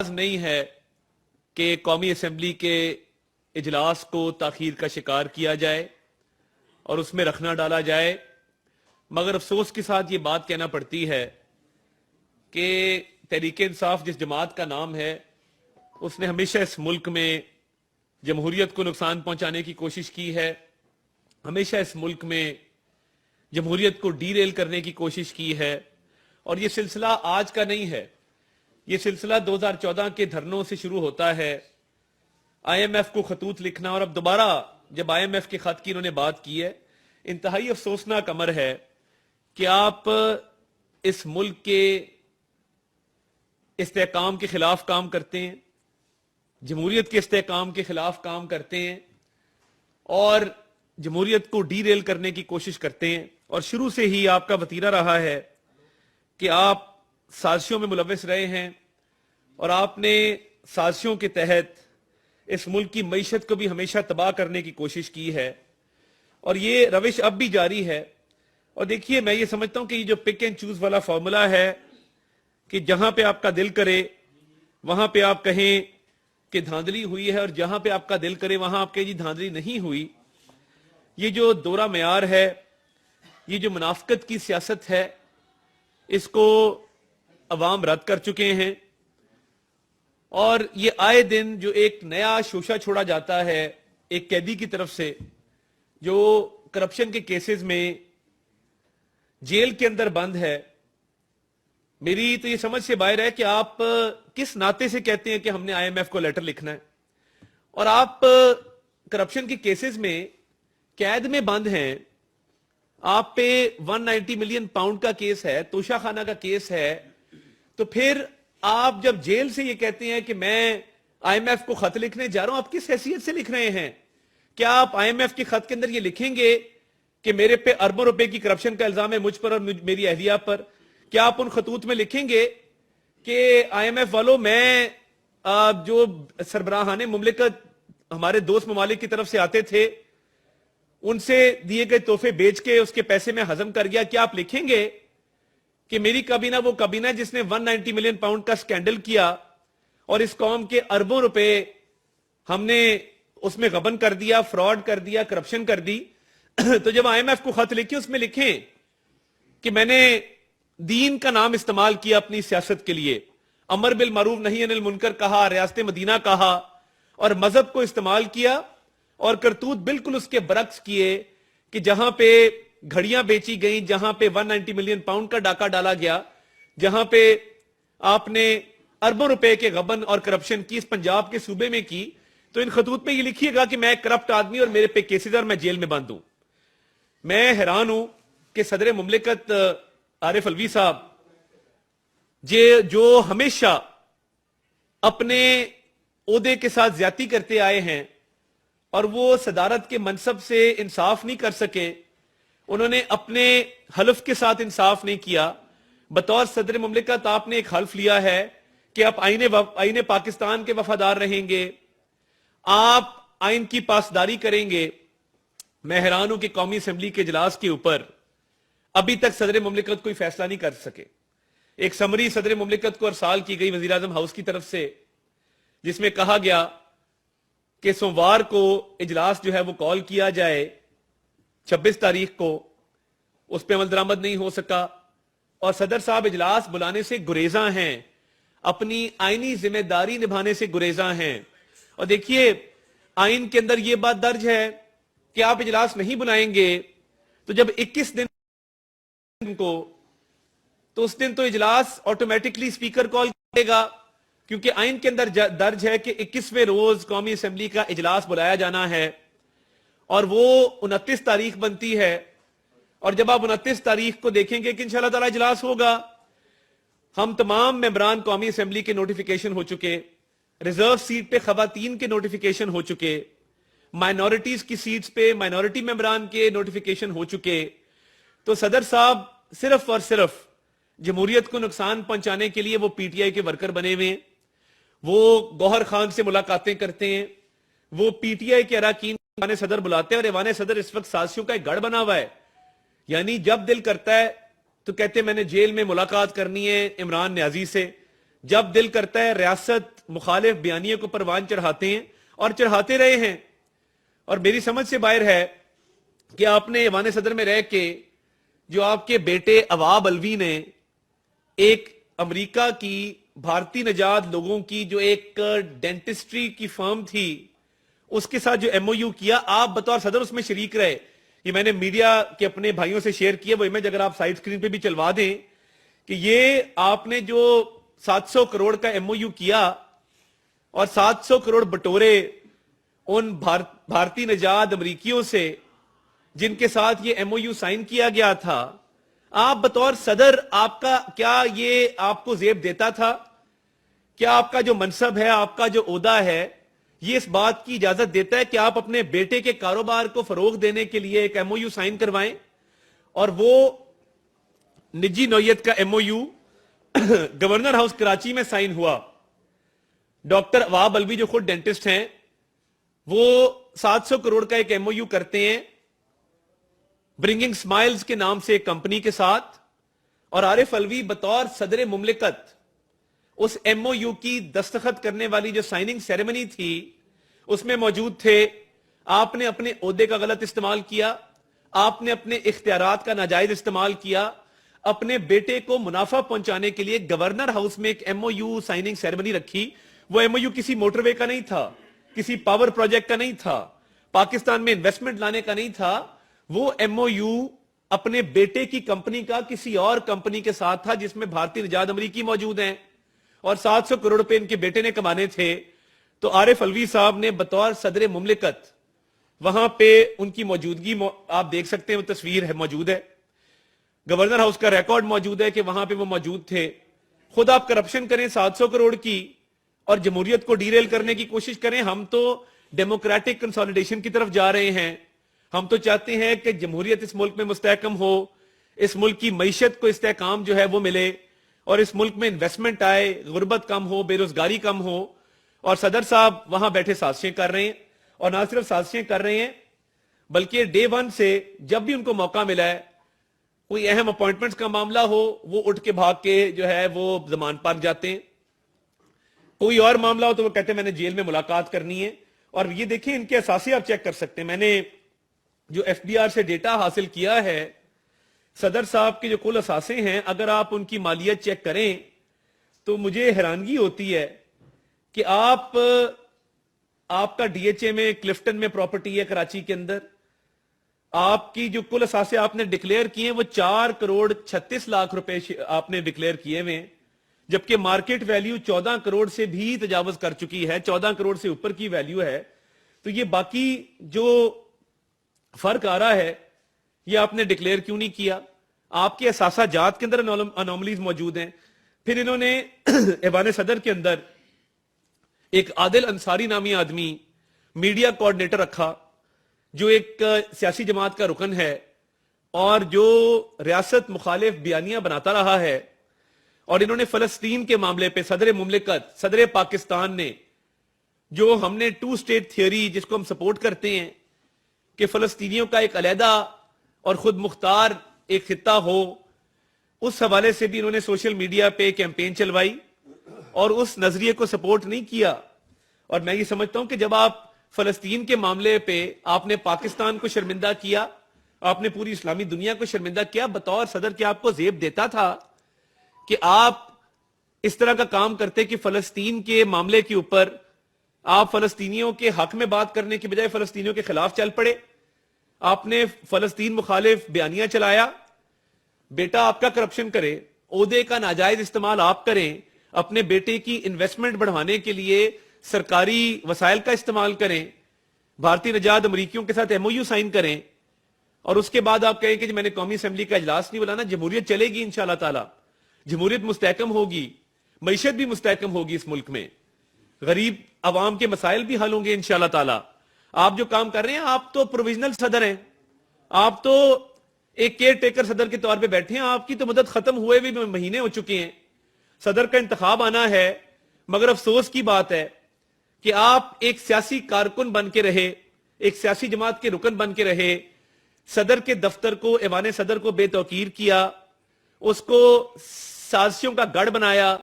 نہیں ہے کہ قومی اسمبلی کے اجلاس کو تاخیر کا شکار کیا جائے اور اس میں رکھنا ڈالا جائے، مگر افسوس کے ساتھ یہ بات کہنا پڑتی ہے کہ تحریک انصاف جس جماعت کا نام ہے اس نے ہمیشہ اس ملک میں جمہوریت کو نقصان پہنچانے کی کوشش کی ہے، ہمیشہ اس ملک میں جمہوریت کو ڈی ریل کرنے کی کوشش کی ہے، اور یہ سلسلہ آج کا نہیں ہے، یہ سلسلہ 2014 کے دھرنوں سے شروع ہوتا ہے۔ آئی ایم ایف کو خطوط لکھنا، اور اب دوبارہ جب آئی ایم ایف کے خط کی انہوں نے بات کی ہے، انتہائی افسوسناک امر ہے کہ آپ اس ملک کے استحکام کے خلاف کام کرتے ہیں، جمہوریت کے استحکام کے خلاف کام کرتے ہیں اور جمہوریت کو ڈی ریل کرنے کی کوشش کرتے ہیں، اور شروع سے ہی آپ کا وتیرہ رہا ہے کہ آپ سازشوں میں ملوث رہے ہیں، اور آپ نے سازشوں کے تحت اس ملک کی معیشت کو بھی ہمیشہ تباہ کرنے کی کوشش کی ہے، اور یہ روش اب بھی جاری ہے۔ اور دیکھیے، میں یہ سمجھتا ہوں کہ یہ جو پک اینڈ چوز والا فارمولا ہے کہ جہاں پہ آپ کا دل کرے وہاں پہ آپ کہیں کہ دھاندلی ہوئی ہے، اور جہاں پہ آپ کا دل کرے وہاں آپ کہیں جی دھاندلی نہیں ہوئی، یہ جو دورہ معیار ہے، یہ جو منافقت کی سیاست ہے، اس کو عوام رد کر چکے ہیں، اور یہ آئے دن جو ایک نیا شوشہ چھوڑا جاتا ہے ایک قیدی کی طرف سے جو کرپشن کے کیسز میں جیل کے اندر بند ہے، میری تو یہ سمجھ سے باہر ہے کہ آپ کس ناطے سے کہتے ہیں کہ ہم نے آئی ایم ایف کو لیٹر لکھنا ہے، اور آپ کرپشن کے کیسز میں قید میں بند ہیں، آپ پہ 190 ملین پاؤنڈ کا کیس ہے، توشہ خانہ کا کیس ہے، تو پھر آپ جب جیل سے یہ کہتے ہیں کہ میں آئی ایم ایف کو خط لکھنے جا رہا ہوں، آپ کس حیثیت سے لکھ رہے ہیں؟ کیا آپ آئی ایم ایف کے خط کے اندر یہ لکھیں گے کہ میرے پہ اربوں روپے کی کرپشن کا الزام ہے مجھ پر اور میری اہلیہ پر؟ کیا آپ ان خطوط میں لکھیں گے کہ آئی ایم ایف والوں، میں جو سربراہان مملکت ہمارے دوست ممالک کی طرف سے آتے تھے ان سے دیے گئے تحفے بیچ کے اس کے پیسے میں ہضم کر گیا؟ کیا آپ لکھیں گے کہ میری کابینہ وہ کابینہ جس نے 190 ملین پاؤنڈ کا سکینڈل کیا اور اس قوم کے اربوں روپے ہم نے اس میں غبن کر دیا، فراڈ کر دیا، کرپشن کر دی؟ تو جب آئی ایم ایف کو خط لکھیں اس میں لکھیں کہ میں نے دین کا نام استعمال کیا اپنی سیاست کے لیے، امر بالمعروف نہی عن المنکر کہا، ریاست مدینہ کہا، اور مذہب کو استعمال کیا، اور کرتوت بالکل اس کے برعکس کیے کہ جہاں پہ گھڑیاں بیچی گئیں، جہاں پہ 190 ملین پاؤنڈ کا ڈاکہ ڈالا گیا، جہاں پہ آپ نے اربوں روپے کے غبن اور کرپشن کی اس پنجاب کے صوبے میں کی، تو ان خطوط میں یہ لکھیے گا کہ میں ایک کرپٹ آدمی اور میرے پہ کیسز اور میں جیل میں بند ہوں۔ میں حیران ہوں کہ صدر مملکت عارف الوی صاحب جو ہمیشہ اپنے عہدے کے ساتھ زیادتی کرتے آئے ہیں اور وہ صدارت کے منصب سے انصاف نہیں کر سکے، انہوں نے اپنے حلف کے ساتھ انصاف نہیں کیا۔ بطور صدر مملکت آپ نے ایک حلف لیا ہے کہ آپ آئین پاکستان کے وفادار رہیں گے، آپ آئین کی پاسداری کریں گے۔ میں حیران ہوں کہ قومی اسمبلی کے اجلاس کے اوپر ابھی تک صدر مملکت کوئی فیصلہ نہیں کر سکے۔ ایک سمری صدر مملکت کو ارسال کی گئی وزیراعظم ہاؤس کی طرف سے، جس میں کہا گیا کہ سوموار کو اجلاس جو ہے وہ کال کیا جائے 26 تاریخ کو، اس پہ عمل درآمد نہیں ہو سکا، اور صدر صاحب اجلاس بلانے سے گریزاں ہیں، اپنی آئینی ذمہ داری نبھانے سے گریزاں ہیں۔ اور دیکھیے، آئین کے اندر یہ بات درج ہے کہ آپ اجلاس نہیں بلائیں گے تو جب 21 دن کو، تو اس دن تو اجلاس آٹومیٹکلی سپیکر کال کرے گا، کیونکہ آئین کے اندر درج ہے کہ 21ویں روز قومی اسمبلی کا اجلاس بلایا جانا ہے، اور وہ 29 تاریخ بنتی ہے، اور جب آپ 29 تاریخ کو دیکھیں گے کہ انشاءاللہ تعالی اجلاس ہوگا، ہم تمام ممبران قومی اسمبلی کے نوٹیفیکیشن ہو چکے، ریزرو سیٹ پہ خواتین کے نوٹیفیکیشن ہو چکے، مائنورٹیز کی سیٹس پہ مائنورٹی ممبران کے نوٹیفیکیشن ہو چکے، تو صدر صاحب صرف اور صرف جمہوریت کو نقصان پہنچانے کے لیے وہ پی ٹی آئی کے ورکر بنے ہوئے ہیں، وہ گوہر خان سے ملاقاتیں کرتے ہیں، وہ پی ٹی آئی کے اراکین ایوان صدر بلاتے ہیں، اور ایوان صدر اس وقت سازشوں کا ایک گڑھ بنا ہوا ہے۔ یعنی جب دل کرتا ہے تو کہتے ہیں میں نے جیل میں ملاقات کرنی ہے عمران نیازی سے، جب دل کرتا ہے ریاست مخالف بیانیے کو پروان چڑھاتے ہیں اور چڑھاتے رہے ہیں. اور میری سمجھ سے باہر ہے کہ آپ نے ایوان صدر میں رہ کے جو آپ کے بیٹے عواب الوی نے ایک امریکہ کی بھارتی نژاد لوگوں کی جو ایک ڈینٹسٹری کی فرم تھی اس کے ساتھ جو ایم او یو کیا، آپ بطور صدر اس میں شریک رہے. یہ میں نے میڈیا کے اپنے بھائیوں سے شیئر کیا، وہ امیج اگر آپ سائیڈ سکرین پہ بھی چلوا دیں کہ یہ آپ نے جو 700 کروڑ کا ایم او یو کیا اور 700 کروڑ بٹورے ان بھارتی نژاد امریکیوں سے جن کے ساتھ یہ ایم او یو سائن کیا گیا تھا، آپ بطور صدر آپ کا کیا یہ آپ کو زیب دیتا تھا؟ کیا آپ کا جو منصب ہے، آپ کا جو عہدہ ہے، یہ اس بات کی اجازت دیتا ہے کہ آپ اپنے بیٹے کے کاروبار کو فروغ دینے کے لیے ایک ایم او یو سائن کروائیں؟ اور وہ نجی نوعیت کا M O U governor house Karachi میں سائن ہوا. ڈاکٹر عواب الوی جو خود ڈینٹسٹ ہیں، وہ 700 کروڑ کا ایک ایم او یو کرتے ہیں برنگنگ سمائلز کے نام سے ایک کمپنی کے ساتھ، اور عارف الوی بطور صدر مملکت اس ایم او یو کی دستخط کرنے والی جو سائننگ سیریمنی تھی اس میں موجود تھے. آپ نے اپنے عہدے کا غلط استعمال کیا، آپ نے اپنے اختیارات کا ناجائز استعمال کیا، اپنے بیٹے کو منافع پہنچانے کے لیے گورنر ہاؤس میں ایک M O U signing ceremony رکھی. وہ ایم او یو کسی موٹر وے کا نہیں تھا، کسی پاور پروجیکٹ کا نہیں تھا، پاکستان میں انویسٹمنٹ لانے کا نہیں تھا. وہ ایم او یو اپنے بیٹے کی کمپنی کا کسی اور کمپنی کے ساتھ تھا جس میں بھارتی نژاد امریکی موجود ہیں، اور 700 کروڑ روپے ان کے بیٹے نے کمانے تھے. تو عارف الوی صاحب نے بطور صدر مملکت وہاں پہ ان کی موجودگی آپ دیکھ سکتے ہیں، وہ تصویر ہے موجود ہے، گورنر ہاؤس کا ریکارڈ موجود ہے کہ وہاں پہ وہ موجود تھے. خود آپ کرپشن کریں 700 کروڑ کی اور جمہوریت کو ڈی ریل کرنے کی کوشش کریں. ہم تو ڈیموکریٹک کنسالیڈیشن کی طرف جا رہے ہیں. ہم تو چاہتے ہیں کہ جمہوریت اس ملک میں مستحکم ہو، اس ملک کی معیشت کو استحکام جو ہے وہ ملے، اور اس ملک میں انویسٹمنٹ آئے، غربت کم ہو، بے روزگاری کم ہو. اور صدر صاحب وہاں بیٹھے سازشیں کر رہے ہیں، اور نہ صرف سازشیں کر رہے ہیں بلکہ ڈے ون سے جب بھی ان کو موقع ملا ہے، کوئی اہم اپوائنٹمنٹس کا معاملہ ہو، وہ اٹھ کے بھاگ کے جو ہے وہ زمان پارک جاتے ہیں. کوئی اور معاملہ ہو تو وہ کہتے ہیں میں نے جیل میں ملاقات کرنی ہے. اور یہ دیکھیں ان کے اثاثے آپ چیک کر سکتے ہیں. میں نے جو ایف بی آر سے ڈیٹا حاصل کیا ہے، صدر صاحب کے جو کل اثاثے ہیں، اگر آپ ان کی مالیت چیک کریں تو مجھے حیرانگی ہوتی ہے کہ آپ کا ڈی ایچ اے میں کلفٹن میں پراپرٹی ہے کراچی کے اندر، آپ کی جو کل اثاثے آپ نے ڈکلیئر کیے ہیں وہ 4 کروڑ 36 لاکھ روپے آپ نے ڈکلیئر کیے ہوئے، جبکہ مارکیٹ ویلیو 14 کروڑ سے بھی تجاوز کر چکی ہے، 14 کروڑ سے اوپر کی ویلیو ہے. تو یہ باقی جو فرق آ رہا ہے یہ آپ نے ڈکلیئر کیوں نہیں کیا؟ آپ کے اثاثہ جات کے اندر انوملیز موجود ہیں. پھر انہوں نے ایوان صدر کے اندر ایک عادل انصاری نامی آدمی میڈیا کوارڈینیٹر رکھا، جو ایک سیاسی جماعت کا رکن ہے اور جو ریاست مخالف بیانیاں بناتا رہا ہے. اور انہوں نے فلسطین کے معاملے پہ صدر مملکت، صدر پاکستان نے جو ہم نے 2 اسٹیٹ تھیوری جس کو ہم سپورٹ کرتے ہیں کہ فلسطینیوں کا ایک علیحدہ اور خود مختار ایک خطہ ہو، اس حوالے سے بھی انہوں نے سوشل میڈیا پہ کیمپین چلوائی اور اس نظریے کو سپورٹ نہیں کیا. اور میں یہ سمجھتا ہوں کہ جب آپ فلسطین کے معاملے پہ آپ نے پاکستان کو شرمندہ کیا، آپ نے پوری اسلامی دنیا کو شرمندہ کیا، بطور صدر کے آپ کو زیب دیتا تھا کہ آپ اس طرح کا کام کرتے کہ فلسطین کے معاملے کے اوپر آپ فلسطینیوں کے حق میں بات کرنے کی بجائے فلسطینیوں کے خلاف چل پڑے. آپ نے فلسطین مخالف بیانیہ چلایا. بیٹا آپ کا کرپشن کرے، عہدے کا ناجائز استعمال آپ کریں، اپنے بیٹے کی انویسٹمنٹ بڑھانے کے لیے سرکاری وسائل کا استعمال کریں، بھارتی نژاد امریکیوں کے ساتھ ایم او یو سائن کریں، اور اس کے بعد آپ کہیں کہ میں نے قومی اسمبلی کا اجلاس نہیں بلانا. جمہوریت چلے گی انشاءاللہ تعالی، جمہوریت مستحکم ہوگی، معیشت بھی مستحکم ہوگی اس ملک میں، غریب عوام کے مسائل بھی حل ہوں گے انشاءاللہ تعالی. آپ جو کام کر رہے ہیں، آپ تو پروویژنل صدر ہیں، آپ تو ایک کیئر ٹیکر صدر کے طور پہ بیٹھے ہیں. آپ کی تو مدت ختم ہوئے بھی مہینے ہو چکے ہیں، صدر کا انتخاب آنا ہے. مگر افسوس کی بات ہے کہ آپ ایک سیاسی کارکن بن کے رہے، ایک سیاسی جماعت کے رکن بن کے رہے، صدر کے دفتر کو، ایوان صدر کو بے توقیر کیا، اس کو سازشوں کا گڑھ بنایا.